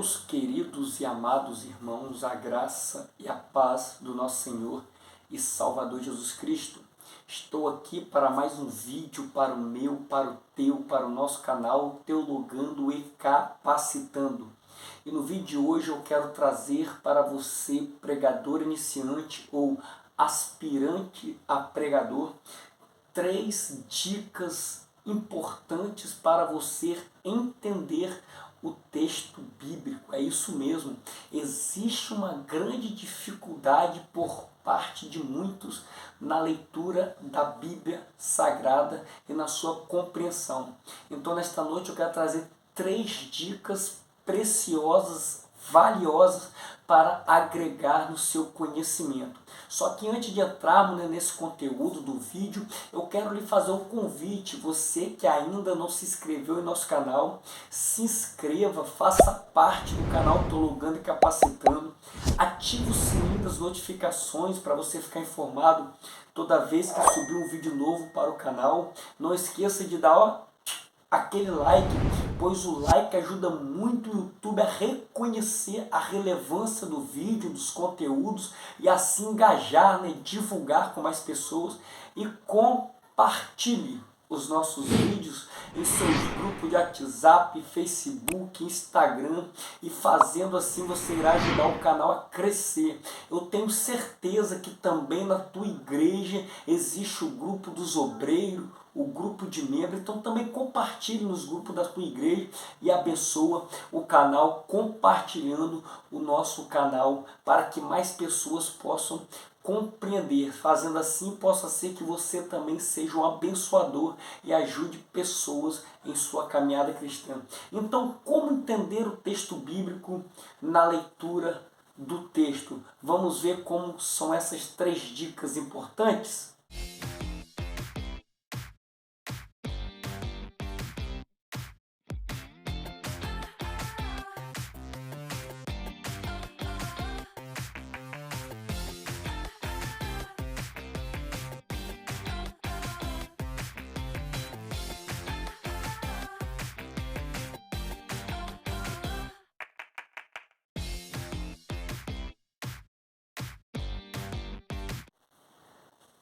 Meus queridos e amados irmãos, a graça e a paz do nosso Senhor e Salvador Jesus Cristo. Estou aqui para mais um vídeo para o meu, para o teu, para o nosso canal Teologando e Capacitando. E no vídeo de hoje eu quero trazer para você, pregador iniciante ou aspirante a pregador, 3 dicas importantes para você entender o texto bíblico. É isso mesmo, existe uma grande dificuldade por parte de muitos na leitura da Bíblia Sagrada e na sua compreensão. Então nesta noite eu quero trazer 3 dicas preciosas, valiosas para agregar no seu conhecimento. Só que antes de entrarmos nesse conteúdo do vídeo, eu quero lhe fazer um convite. Você que ainda não se inscreveu em nosso canal, se inscreva, faça parte do canal Teologando e Capacitando, ative o sininho das notificações para você ficar informado toda vez que subir um vídeo novo para o canal. Não esqueça de dar aquele like, pois o like ajuda muito o YouTube a reconhecer a relevância do vídeo, dos conteúdos e assim engajar, divulgar com mais pessoas, e compartilhe os nossos vídeos em seus grupos de WhatsApp, Facebook, Instagram, e fazendo assim você irá ajudar o canal a crescer. Eu tenho certeza que também na tua igreja existe o grupo dos obreiros, o grupo de membros, então também compartilhe nos grupos da tua igreja e abençoa o canal compartilhando o nosso canal para que mais pessoas possam compreender. Fazendo assim, possa ser que você também seja um abençoador e ajude pessoas em sua caminhada cristã. Então, como entender o texto bíblico na leitura do texto? Vamos ver como são essas 3 dicas importantes?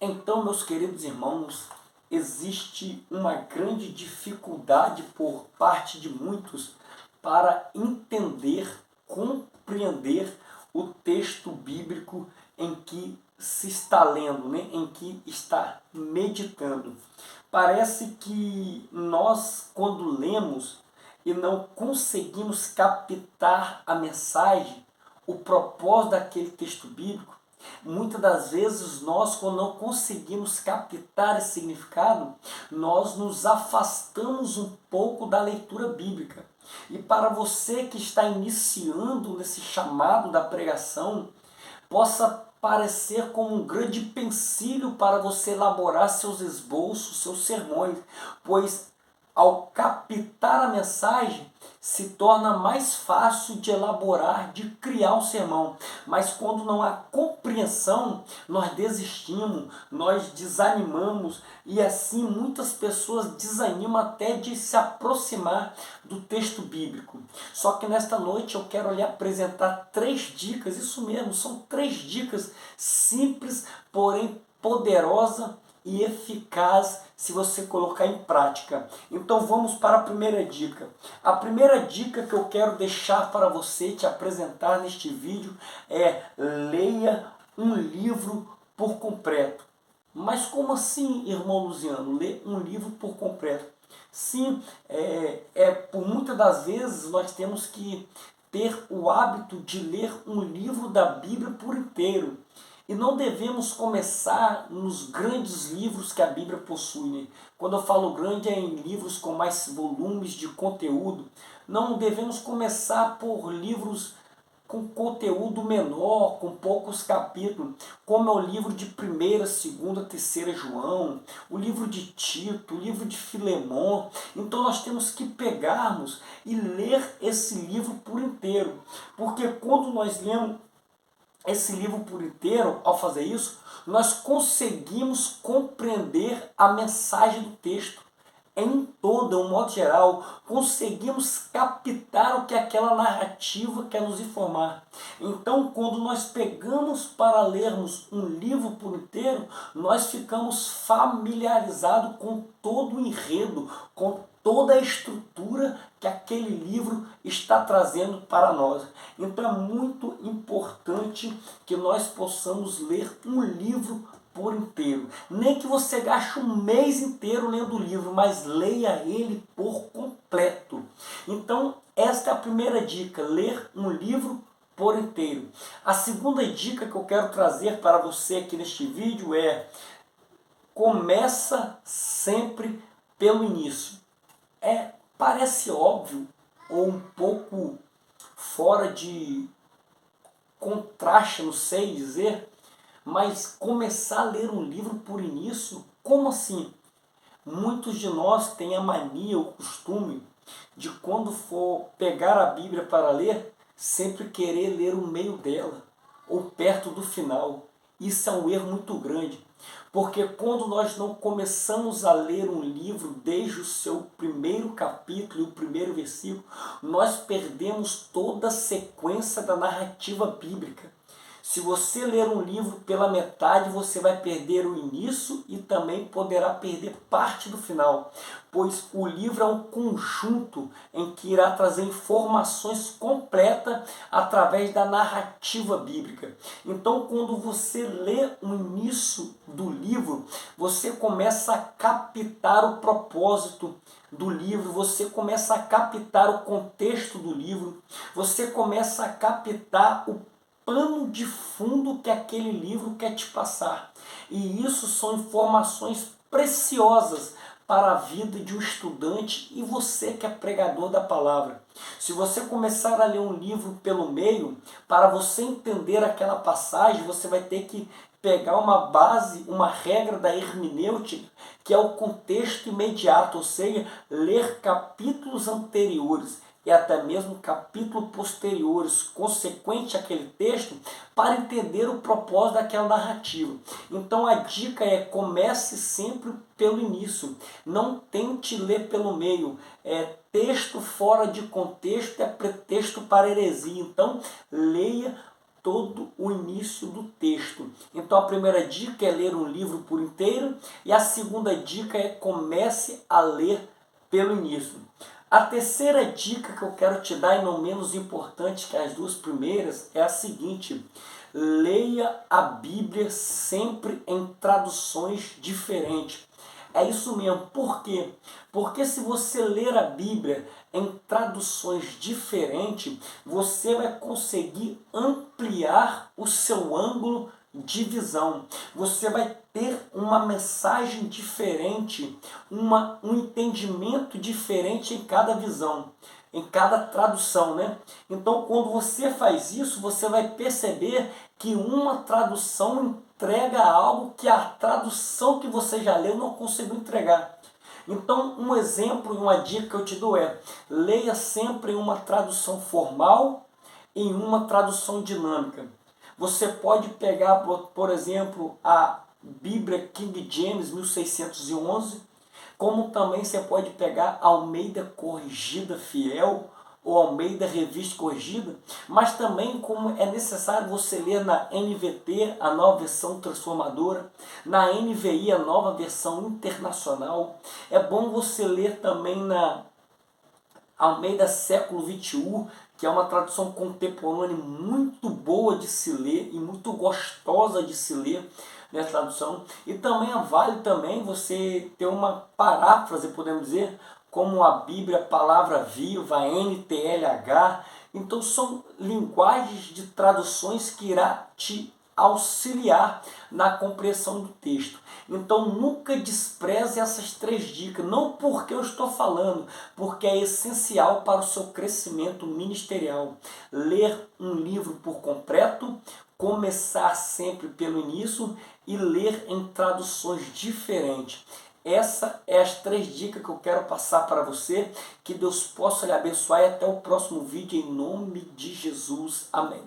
Então, meus queridos irmãos, existe uma grande dificuldade por parte de muitos para entender, compreender o texto bíblico em que se está lendo, em que está meditando. Parece que nós, quando lemos e não conseguimos captar a mensagem, o propósito daquele texto bíblico, muitas das vezes nós, quando não conseguimos captar esse significado, nós nos afastamos um pouco da leitura bíblica. E para você que está iniciando nesse chamado da pregação, possa parecer como um grande empecilho para você elaborar seus esboços, seus sermões, pois ao captar a mensagem, se torna mais fácil de elaborar, de criar um sermão. Mas quando não há compreensão, nós desistimos, nós desanimamos, e assim muitas pessoas desanimam até de se aproximar do texto bíblico. Só que nesta noite eu quero lhe apresentar 3 dicas, isso mesmo, são 3 dicas simples, porém poderosas e eficaz se você colocar em prática. Então vamos para a primeira dica. A primeira dica que eu quero deixar para você, te apresentar neste vídeo, é: leia um livro por completo. Mas como assim, irmão Luciano, ler um livro por completo? Sim, por muitas das vezes nós temos que ter o hábito de ler um livro da Bíblia por inteiro. E não devemos começar nos grandes livros que a Bíblia possui. Quando eu falo grande, é em livros com mais volumes de conteúdo. Não devemos começar por livros com conteúdo menor, com poucos capítulos, como é o livro de 1ª, 2ª, 3ª João, o livro de Tito, o livro de Filemão. Então nós temos que pegarmos e ler esse livro por inteiro, porque quando nós lemos esse livro por inteiro, ao fazer isso, nós conseguimos compreender a mensagem do texto. em todo, um modo geral, conseguimos captar o que aquela narrativa quer nos informar. Então, quando nós pegamos para lermos um livro por inteiro, nós ficamos familiarizados com todo o enredo, com toda a estrutura que aquele livro está trazendo para nós. Então é muito importante que nós possamos ler um livro por inteiro. Nem que você gaste um mês inteiro lendo o livro, mas leia ele por completo. Então, esta é a primeira dica, ler um livro por inteiro. A segunda dica que eu quero trazer para você aqui neste vídeo é: começa sempre pelo início. Parece óbvio ou um pouco fora de contraste, não sei dizer, mas começar a ler um livro por início, como assim? Muitos de nós têm a mania, o costume de, quando for pegar a Bíblia para ler, sempre querer ler o meio dela, ou perto do final. Isso é um erro muito grande, porque quando nós não começamos a ler um livro desde o seu primeiro capítulo e o primeiro versículo, nós perdemos toda a sequência da narrativa bíblica. Se você ler um livro pela metade, você vai perder o início e também poderá perder parte do final, pois o livro é um conjunto em que irá trazer informações completas através da narrativa bíblica. Então, quando você lê o início do livro, você começa a captar o propósito do livro, você começa a captar o contexto do livro, você começa a captar o pano de fundo que aquele livro quer te passar. E isso são informações preciosas para a vida de um estudante e você que é pregador da palavra. Se você começar a ler um livro pelo meio, para você entender aquela passagem, você vai ter que pegar uma base, uma regra da hermenêutica, que é o contexto imediato, ou seja, ler capítulos anteriores e até mesmo capítulos posteriores, consequente àquele texto, para entender o propósito daquela narrativa. Então a dica é: comece sempre pelo início, não tente ler pelo meio. Texto fora de contexto é pretexto para heresia, então leia todo o início do texto. Então a primeira dica é ler um livro por inteiro, e a segunda dica é: comece a ler pelo início. A terceira dica que eu quero te dar, e não menos importante que as duas primeiras, é a seguinte: leia a Bíblia sempre em traduções diferentes. É isso mesmo. Por quê? Porque se você ler a Bíblia em traduções diferentes, você vai conseguir ampliar o seu ângulo de visão. Você vai ter uma mensagem diferente, um entendimento diferente em cada visão, em cada tradução, né? Então, quando você faz isso, você vai perceber que uma tradução entrega algo que a tradução que você já leu não conseguiu entregar. Então, um exemplo e uma dica que eu te dou é: leia sempre uma tradução formal e uma tradução dinâmica. Você pode pegar, por exemplo, a Bíblia King James 1611, como também você pode pegar a Almeida Corrigida Fiel ou Almeida Revista Corrigida, mas também como é necessário você ler na NVT, a Nova Versão Transformadora, na NVI, a Nova Versão Internacional. É bom você ler também na Almeida Século XXI, que é uma tradução contemporânea muito boa de se ler e muito gostosa de se ler nessa tradução. E também vale também você ter uma paráfrase, podemos dizer, como a Bíblia Palavra Viva, a NTLH. Então são linguagens de traduções que irá te auxiliar na compreensão do texto. Então nunca despreze essas 3 dicas, não porque eu estou falando, porque é essencial para o seu crescimento ministerial. Ler um livro por completo, começar sempre pelo início e ler em traduções diferentes. Essas é as 3 dicas que eu quero passar para você. Que Deus possa lhe abençoar e até o próximo vídeo, em nome de Jesus. Amém.